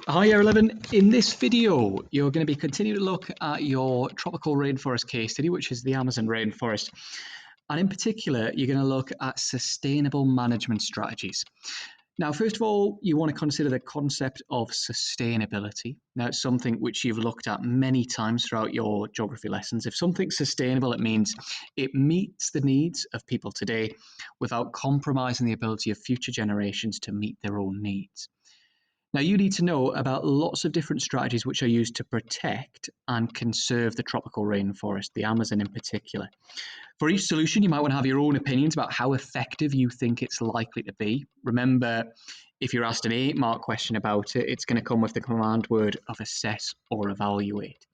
Hi Y10. In this video, you're going to be continuing to look at your tropical rainforest case study, which is the Amazon rainforest. And in particular, you're going to look at sustainable management strategies. Now, first of all, you want to consider the concept of sustainability. Now, it's something which you've looked at many times throughout your geography lessons. If something's sustainable, it means it meets the needs of people today without compromising the ability of future generations to meet their own needs. Now, you need to know about lots of different strategies which are used to protect and conserve the tropical rainforest, the Amazon in particular. For each solution, you might want to have your own opinions about how effective you think it's likely to be. Remember, if you're asked an 8-mark question about it, it's going to come with the command word of assess or evaluate.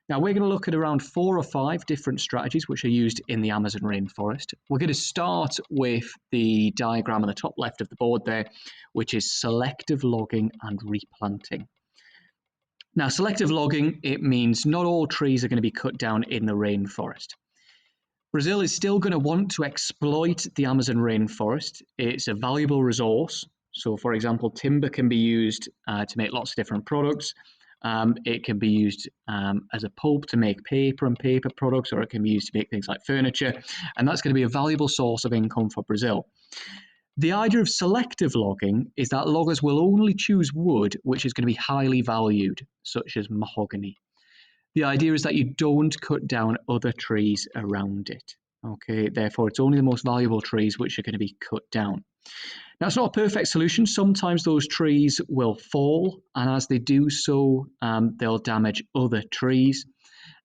Now, we're going to look at around 4 or 5 different strategies which are used in the Amazon rainforest. We're going to start with the diagram on the top left of the board there, which is selective logging and replanting. Now, selective logging, it means not all trees are going to be cut down in the rainforest. Brazil is still going to want to exploit the Amazon rainforest. It's a valuable resource. So, for example, timber can be used to make lots of different products. It can be used as a pulp to make paper and paper products, or it can be used to make things like furniture. And that's going to be a valuable source of income for Brazil. The idea of selective logging is that loggers will only choose wood which is going to be highly valued, such as mahogany. The idea is that you don't cut down other trees around it. Okay, therefore, it's only the most valuable trees which are going to be cut down. Now, it's not a perfect solution. Sometimes those trees will fall, and as they do so, they'll damage other trees.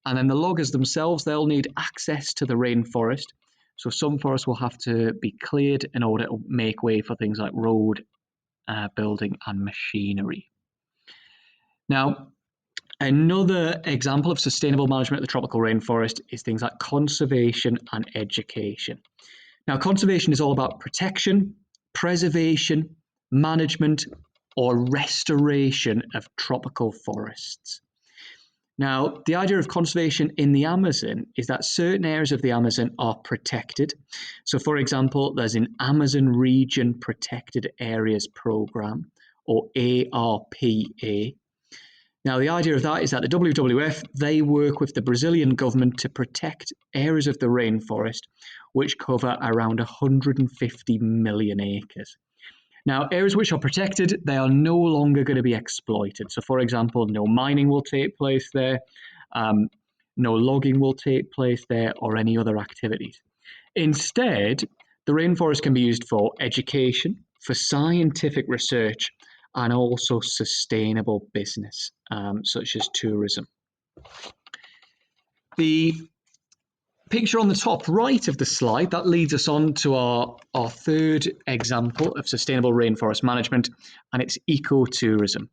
And then the loggers themselves, they'll need access to the rainforest. So some forests will have to be cleared in order to make way for things like road building and machinery. Now, another example of sustainable management of the tropical rainforest is things like conservation and education. Now, conservation is all about protection, preservation, management, or restoration of tropical forests. Now, the idea of conservation in the Amazon is that certain areas of the Amazon are protected. So, for example, there's an Amazon Region Protected Areas Program, or ARPA. Now, the idea of that is that the WWF, they work with the Brazilian government to protect areas of the rainforest, which cover around 150 million acres. Now, areas which are protected, they are no longer going to be exploited. So, for example, no mining will take place there, no logging will take place there, or any other activities. Instead, the rainforest can be used for education, for scientific research, and also sustainable business, such as tourism. The picture on the top right of the slide, that leads us on to our third example of sustainable rainforest management, and it's ecotourism.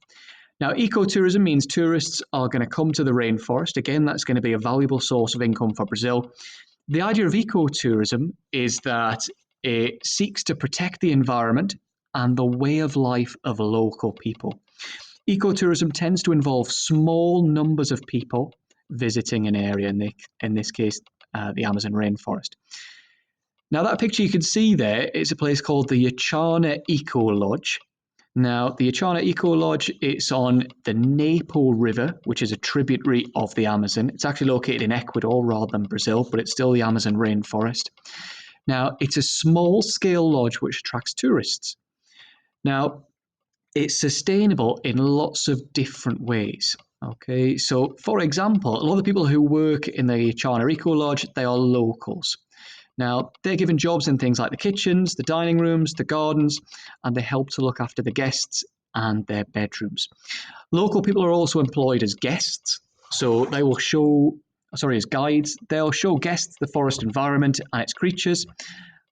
Now, ecotourism means tourists are going to come to the rainforest. Again, that's going to be a valuable source of income for Brazil. The idea of ecotourism is that it seeks to protect the environment and the way of life of local people. Ecotourism tends to involve small numbers of people visiting an area, in this case, the Amazon rainforest. Now, that picture you can see there is a place called the Y10 Eco Lodge. Now, the Y10 Eco Lodge, it's on the Napo River, which is a tributary of the Amazon. It's actually located in Ecuador rather than Brazil, but it's still the Amazon rainforest. Now, it's a small-scale lodge which attracts tourists. Now, it's sustainable in lots of different ways. Okay, so for example, a lot of the people who work in the Y10 Eco Lodge, they are locals. Now, they're given jobs in things like the kitchens, the dining rooms, the gardens, and they help to look after the guests and their bedrooms. Local people are also employed as guests, so they will as guides, they'll show guests the forest environment and its creatures.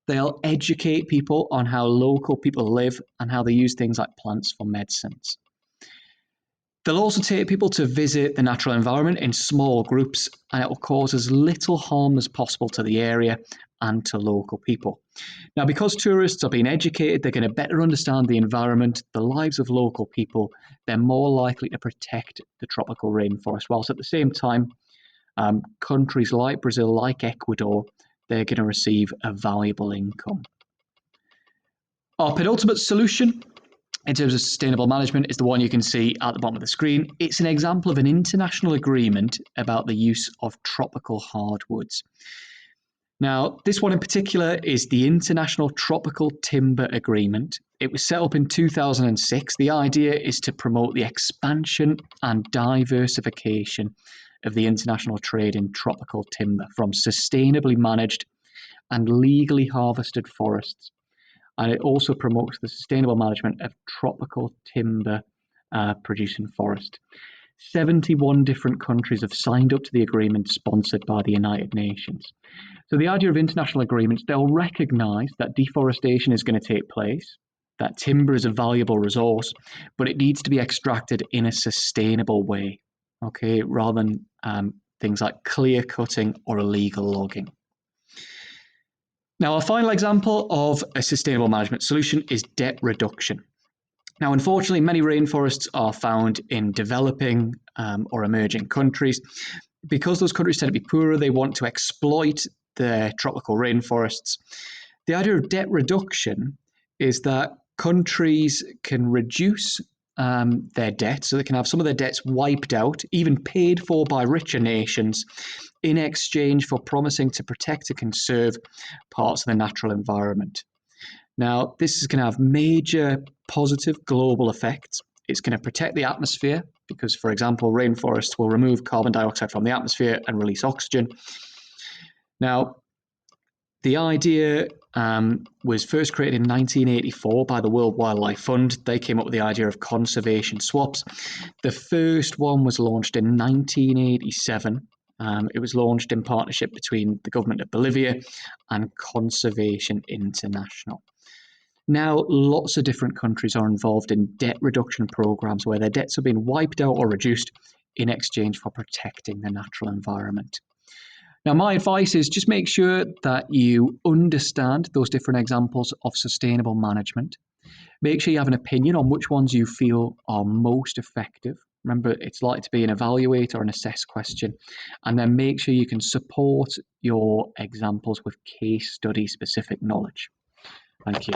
They'll educate people on how local people live and how they use things like plants for medicines. They'll also take people to visit the natural environment in small groups, and it will cause as little harm as possible to the area and to local people. Now, because tourists are being educated, they're going to better understand the environment, the lives of local people. They're more likely to protect the tropical rainforest, whilst at the same time, countries like Brazil, like Ecuador, they're going to receive a valuable income. Our penultimate solution in terms of sustainable management is the one you can see at the bottom of the screen. It's an example of an international agreement about the use of tropical hardwoods. Now, this one in particular is the International Tropical Timber Agreement. It was set up in 2006. The idea is to promote the expansion and diversification of the international trade in tropical timber from sustainably managed and legally harvested forests. And it also promotes the sustainable management of tropical timber producing forest. 71 different countries have signed up to the agreement sponsored by the United Nations. So the idea of international agreements, they'll recognise that deforestation is going to take place, that timber is a valuable resource, but it needs to be extracted in a sustainable way, okay, rather than things like clear cutting or illegal logging. Now, our final example of a sustainable management solution is debt reduction. Now, unfortunately, many rainforests are found in developing or emerging countries. Because those countries tend to be poorer, they want to exploit their tropical rainforests. The idea of debt reduction is that countries can reduce their debt, so they can have some of their debts wiped out, even paid for by richer nations, in exchange for promising to protect and conserve parts of the natural environment. Now, this is going to have major positive global effects. It's going to protect the atmosphere because, for example, rainforests will remove carbon dioxide from the atmosphere and release oxygen. Now, the idea was first created in 1984 by the World Wildlife Fund. They came up with the idea of conservation swaps. The first one was launched in 1987. It was launched in partnership between the government of Bolivia and Conservation International. Now, lots of different countries are involved in debt reduction programs where their debts have been wiped out or reduced in exchange for protecting the natural environment. Now, my advice is just make sure that you understand those different examples of sustainable management. Make sure you have an opinion on which ones you feel are most effective. Remember, it's likely to be an evaluate or an assess question. And then make sure you can support your examples with case study specific knowledge. Thank you.